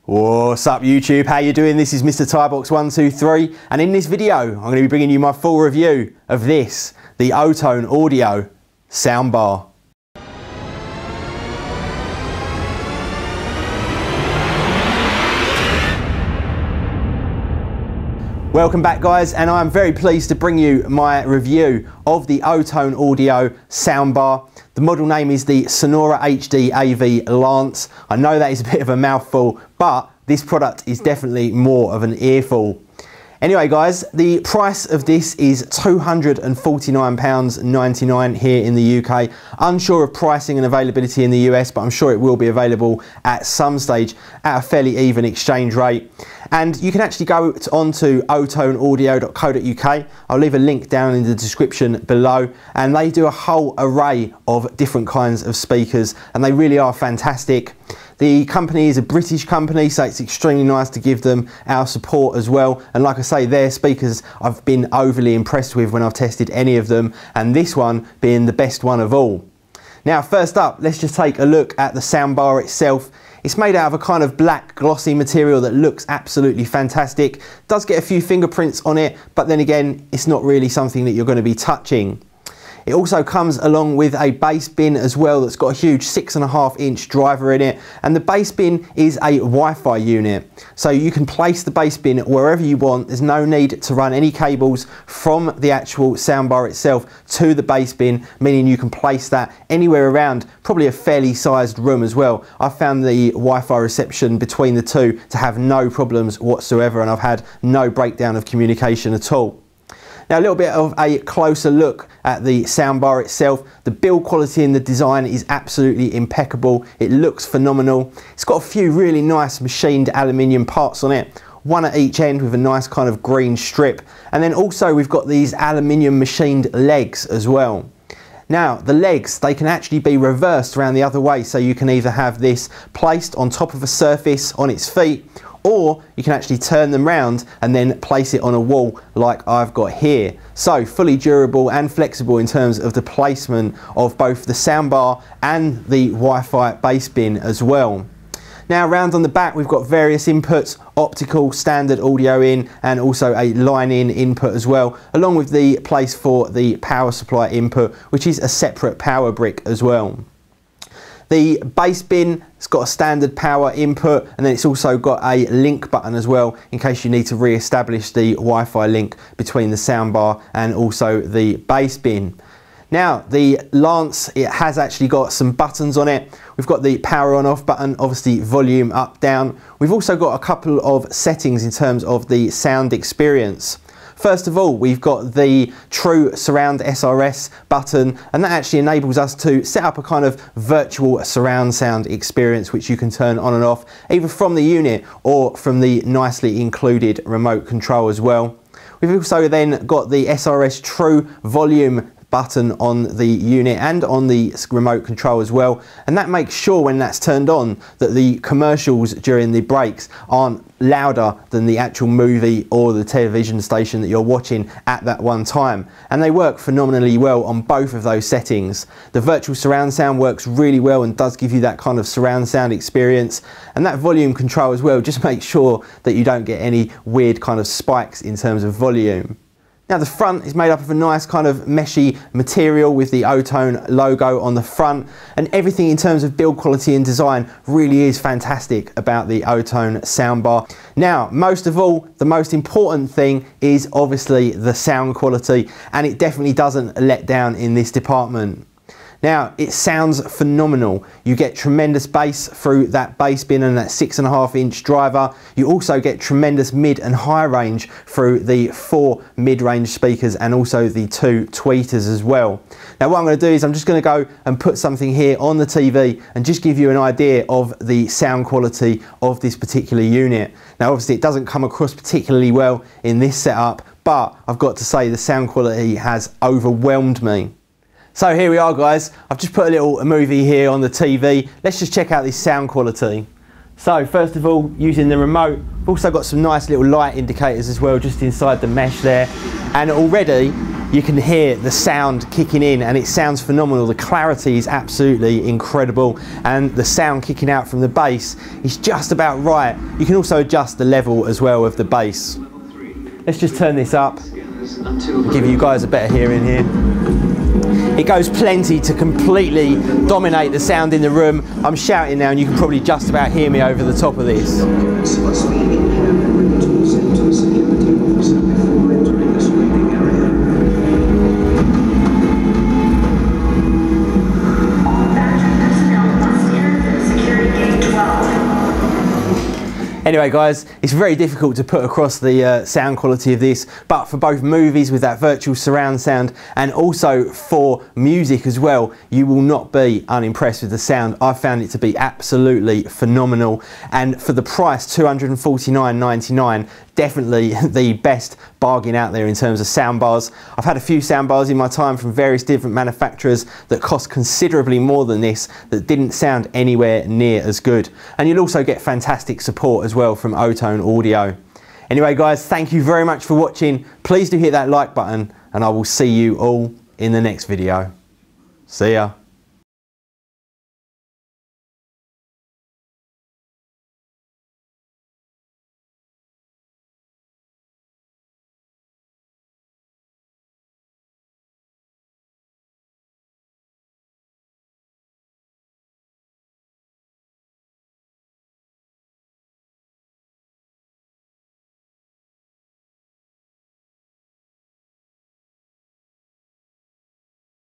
What's up YouTube, how you doing? This is Mr. Tiebox123 and in this video I'm going to be bringing you my full review of this, the Otone Audio Soundbar. Welcome back guys, and I'm very pleased to bring you my review of the Otone Audio Soundbar. The model name is the Sonora HD AV Lance. I know that is a bit of a mouthful, but this product is definitely more of an earful. Anyway guys, the price of this is £249.99 here in the UK. Unsure of pricing and availability in the US, but I'm sure it will be available at some stage at a fairly even exchange rate. And you can actually go onto otoneaudio.co.uk. I'll leave a link down in the description below, and they do a whole array of different kinds of speakers and they really are fantastic. The company is a British company, so it's extremely nice to give them our support as well. And like I say, their speakers I've been overly impressed with when I've tested any of them, and this one being the best one of all. Now first up, let's just take a look at the soundbar itself. It's made out of a kind of black glossy material that looks absolutely fantastic. Does get a few fingerprints on it, but then again, it's not really something that you're going to be touching. It also comes along with a bass bin as well that's got a huge 6.5-inch driver in it, and the bass bin is a Wi-Fi unit, so you can place the bass bin wherever you want. There's no need to run any cables from the actual soundbar itself to the bass bin, meaning you can place that anywhere around, probably a fairly sized room as well. I found the Wi-Fi reception between the two to have no problems whatsoever, and I've had no breakdown of communication at all. Now a little bit of a closer look at the soundbar itself. The build quality and the design is absolutely impeccable. It looks phenomenal. It's got a few really nice machined aluminium parts on it, one at each end with a nice kind of green strip. And then also we've got these aluminium machined legs as well. Now the legs, they can actually be reversed around the other way, so you can either have this placed on top of a surface on its feet, or you can actually turn them round and then place it on a wall like I've got here. So fully durable and flexible in terms of the placement of both the soundbar and the Wi-Fi bass bin as well. Now round on the back we've got various inputs, optical, standard audio in, and also a line in input as well, along with the place for the power supply input, which is a separate power brick as well. The bass bin has got a standard power input, and then it's also got a link button as well in case you need to re-establish the Wi-Fi link between the soundbar and also the bass bin. Now the Lance, it has actually got some buttons on it. We've got the power on off button, obviously volume up down. We've also got a couple of settings in terms of the sound experience. First of all, we've got the True Surround SRS button, and that actually enables us to set up a kind of virtual surround sound experience which you can turn on and off either from the unit or from the nicely included remote control as well. We've also then got the SRS True Volume button on the unit and on the remote control as well, and that makes sure when that's turned on that the commercials during the breaks aren't louder than the actual movie or the television station that you're watching at that one time, and they work phenomenally well on both of those settings. The virtual surround sound works really well and does give you that kind of surround sound experience, and that volume control as well just makes sure that you don't get any weird kind of spikes in terms of volume. Now the front is made up of a nice kind of meshy material with the Otone logo on the front, and everything in terms of build quality and design really is fantastic about the Otone soundbar. Now most of all, the most important thing is obviously the sound quality, and it definitely doesn't let down in this department. Now it sounds phenomenal. You get tremendous bass through that bass bin and that 6.5-inch driver. You also get tremendous mid and high range through the 4 mid-range speakers and also the 2 tweeters as well. Now what I'm going to do is I'm just going to go and put something here on the TV and just give you an idea of the sound quality of this particular unit. Now obviously it doesn't come across particularly well in this setup, but I've got to say the sound quality has overwhelmed me. So here we are guys, I've just put a little movie here on the TV. Let's just check out this sound quality. So first of all, using the remote, we've also got some nice little light indicators as well just inside the mesh there, and already you can hear the sound kicking in and it sounds phenomenal. The clarity is absolutely incredible and the sound kicking out from the bass is just about right. You can also adjust the level as well of the bass. Let's just turn this up, give you guys a better hearing here. It goes plenty to completely dominate the sound in the room. I'm shouting now and you can probably just about hear me over the top of this. Anyway guys, it's very difficult to put across the sound quality of this, but for both movies with that virtual surround sound and also for music as well, you will not be unimpressed with the sound. I found it to be absolutely phenomenal, and for the price, $249.99, definitely the best bargain out there in terms of soundbars. I've had a few soundbars in my time from various different manufacturers that cost considerably more than this, that didn't sound anywhere near as good. And you'll also get fantastic support as well from Otone Audio. Anyway guys, thank you very much for watching. Please do hit that like button and I will see you all in the next video. See ya.